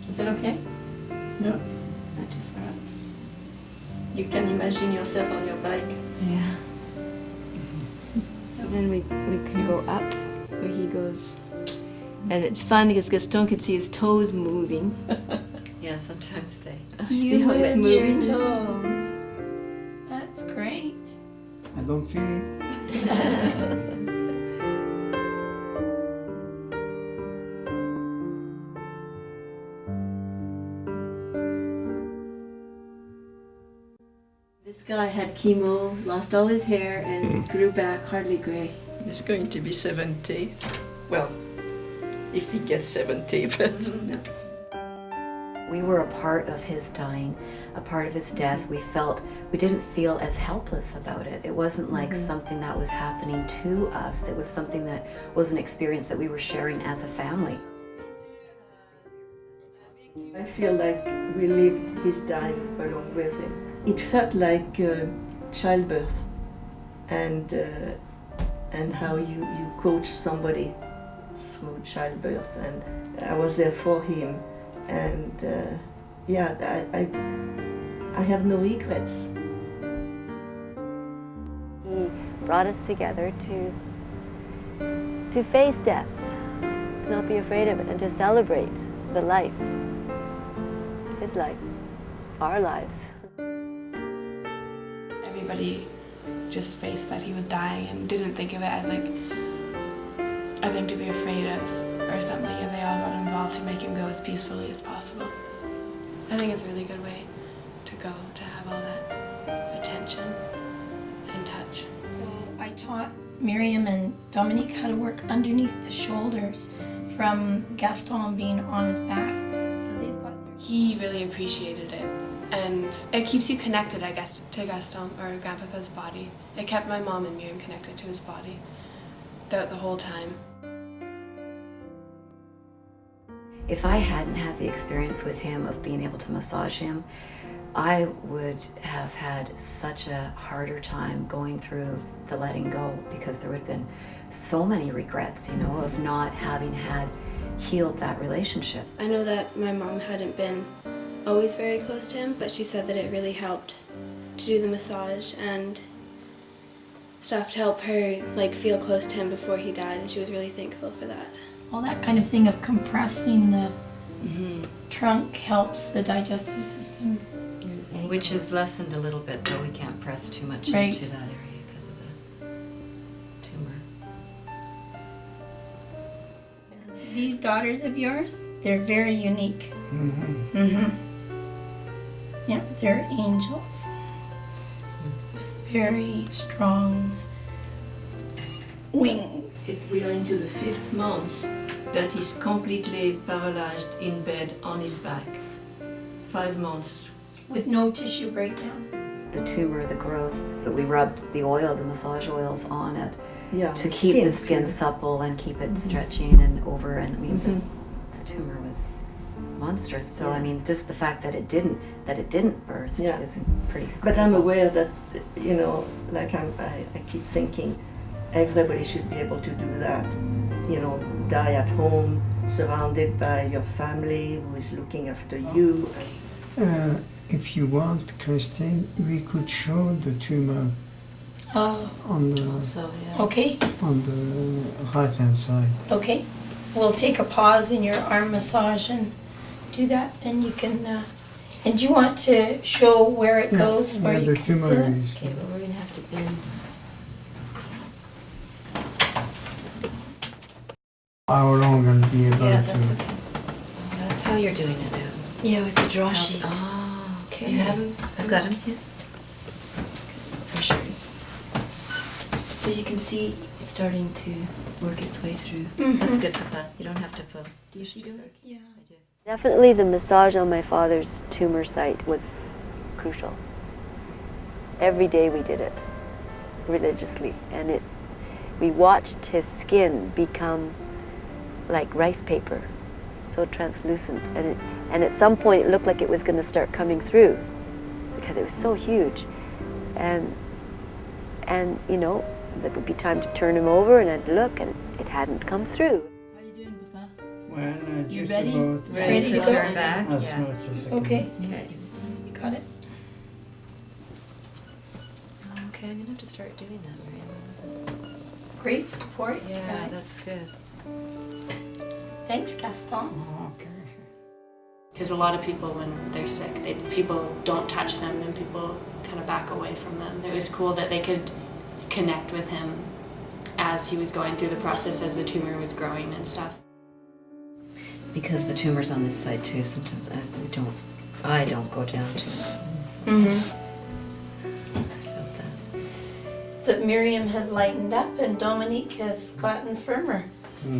Is it okay? Yeah. Not too far up. You can imagine yourself on your bike. Yeah. So then we can go up where he goes. And it's fun because Gaston can see his toes moving. Yeah, sometimes they. See how it's moving? Your toes. That's great. I don't feel it. This guy had chemo, lost all his hair, and grew back hardly gray. He's going to be 70. Well, if he gets 70, but... We were a part of his dying, a part of his death. We didn't feel as helpless about it. It wasn't like something that was happening to us. It was something that was an experience that we were sharing as a family. I feel like we lived his dying along with him. It felt like childbirth, and how you coach somebody through childbirth, and I was there for him, and I have no regrets. He brought us together to face death, to not be afraid of it, and to celebrate the life, his life, our lives. Everybody just faced that he was dying and didn't think of it as like a thing to be afraid of or something, and they all got involved to make him go as peacefully as possible. I think it's a really good way to go, to have all that attention and touch. So I taught Miriam and Dominique how to work underneath the shoulders from Gaston being on his back. So they've got their... He really appreciated it, and it keeps you connected, I guess, to Gaston or Grandpapa's body. It kept my mom and Miriam connected to his body throughout the whole time. If I hadn't had the experience with him of being able to massage him, I would have had such a harder time going through the letting go, because there would have been so many regrets, you know, of not having had healed that relationship. I know that my mom hadn't been always very close to him, but she said that it really helped to do the massage and stuff to help her like feel close to him before he died, and she was really thankful for that. All that kind of thing of compressing the trunk helps the digestive system. Which is lessened a little bit, though we can't press too much Right. into that area because of the tumor. These daughters of yours, they're very unique. Yeah, they're angels with very strong wings. We are into the 5th month that he's completely paralyzed in bed on his back. 5 months. With no tissue breakdown. The tumor, the growth, but we rubbed the oil, the massage oils on it to keep the skin too. supple and keep it stretching and over. And I mean, the tumor was monstrous. So I mean, just the fact that it didn't burst is pretty. But I'm aware that, you know, like I keep thinking, everybody should be able to do that. You know, die at home, surrounded by your family who is looking after you. If you want, Christine, we could show the tumor on the Okay, on the right-hand side. okay. We'll take a pause in your arm massage and do that, and you can, and do you want to show where it goes? Where you the can tumor feel it? is. Okay, but we're gonna have to bend. How long I'll be able Yeah, to. that's okay. Oh, that's how you're doing it now. Yeah, with the draw sheet. Oh, okay. You have him? I've got him. Yeah. Pressures. So you can see it's starting to work its way through. That's good, Papa. You don't have to pull. Do you see it? Yeah. I do. Definitely the massage on my father's tumor site was crucial. Every day we did it religiously, and we watched his skin become like rice paper, so translucent, and at some point it looked like it was going to start coming through because it was so huge, and you know, there would be time to turn him over and I'd look and it hadn't come through. How are you doing, Papa? Well, You just ready? about Ready to to go? turn back? as Yeah. much as I can. Okay, Okay. you got it. Okay, I'm gonna have to start doing that, Miriam. I wasn't. Great support, Yeah, guys. that's good. Thanks, Gaston. Oh, okay. Because a lot of people, when they're sick, people don't touch them and people kind of back away from them. It was cool that they could connect with him as he was going through the process, as the tumor was growing and stuff. Because the tumor's on this side too, sometimes I don't go down to it. Mm-hmm. I felt that. But Miriam has lightened up and Dominique has gotten firmer.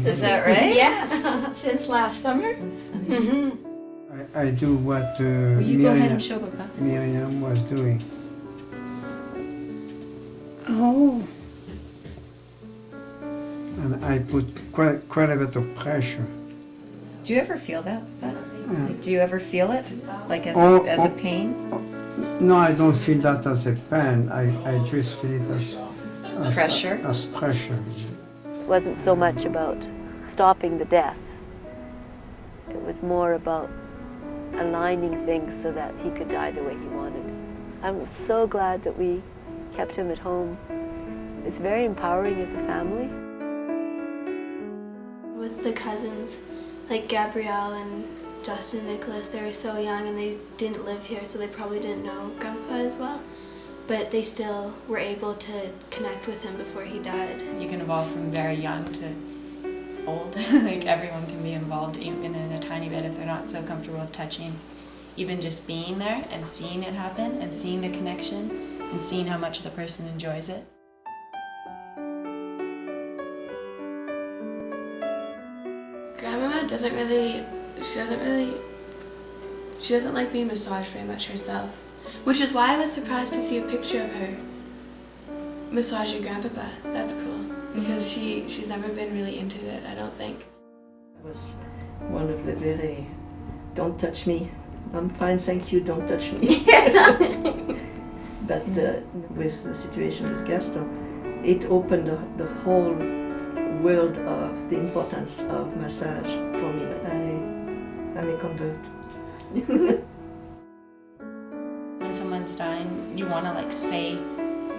Is that right? Yes, since last summer. That's funny. Mm-hmm. I do what Will you go ahead and show Papa? Miriam was doing. Oh. And I put quite a bit of pressure. Do you ever feel that, Papa? Yeah. Like, do you ever feel it? Like as a pain? No, I don't feel that as a pain. I just feel it as Pressure? As pressure. It wasn't so much about stopping the death. It was more about aligning things so that he could die the way he wanted. I'm so glad that we kept him at home. It's very empowering as a family. With the cousins, like Gabrielle and Justin and Nicholas, they were so young and they didn't live here, so they probably didn't know Grandpa as well. But they still were able to connect with him before he died. You can evolve from very young to old. Like everyone can be involved even in a tiny bit if they're not so comfortable with touching. Even just being there and seeing it happen and seeing the connection and seeing how much the person enjoys it. Grandmama she doesn't like being massaged very much herself, which is why I was surprised to see a picture of her massaging Grandpapa. That's cool, because she's never been really into it, I don't think. I was one of the very, don't touch me, I'm fine, thank you, don't touch me. But with the situation with Gaston, it opened the whole world of the importance of massage for me. I'm a convert. When someone's dying, you want to like say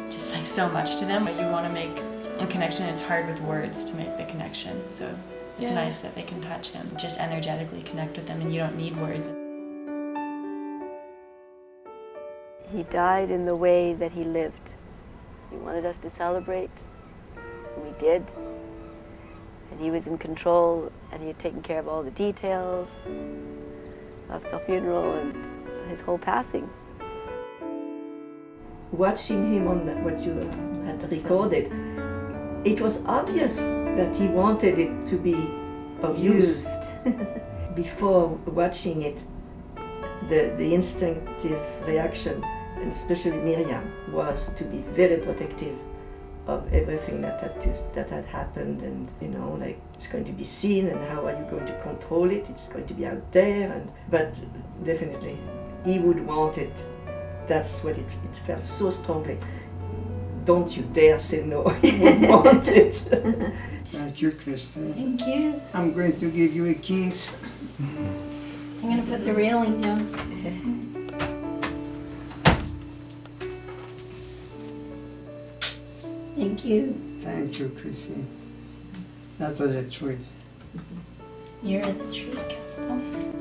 just like so much to them, but you want to make a connection. It's hard with words to make the connection, so it's nice that they can touch him, just energetically connect with them, and you don't need words. He died in the way that he lived. He wanted us to celebrate, and we did. And he was in control, and he had taken care of all the details of the funeral and his whole passing. Watching him on what you had recorded, it was obvious that he wanted it to be of use. Before watching it, the instinctive reaction, and especially Miriam, was to be very protective of everything that had happened, and like it's going to be seen, and how are you going to control it? It's going to be out there, but definitely he would want it. That's what it felt so strongly. Don't you dare say no. He would want it. Thank you, Christine. Thank you. I'm going to give you a kiss. I'm going to put the railing down. Thank you. Thank you, Christine. That was a treat. You're the true Gaston.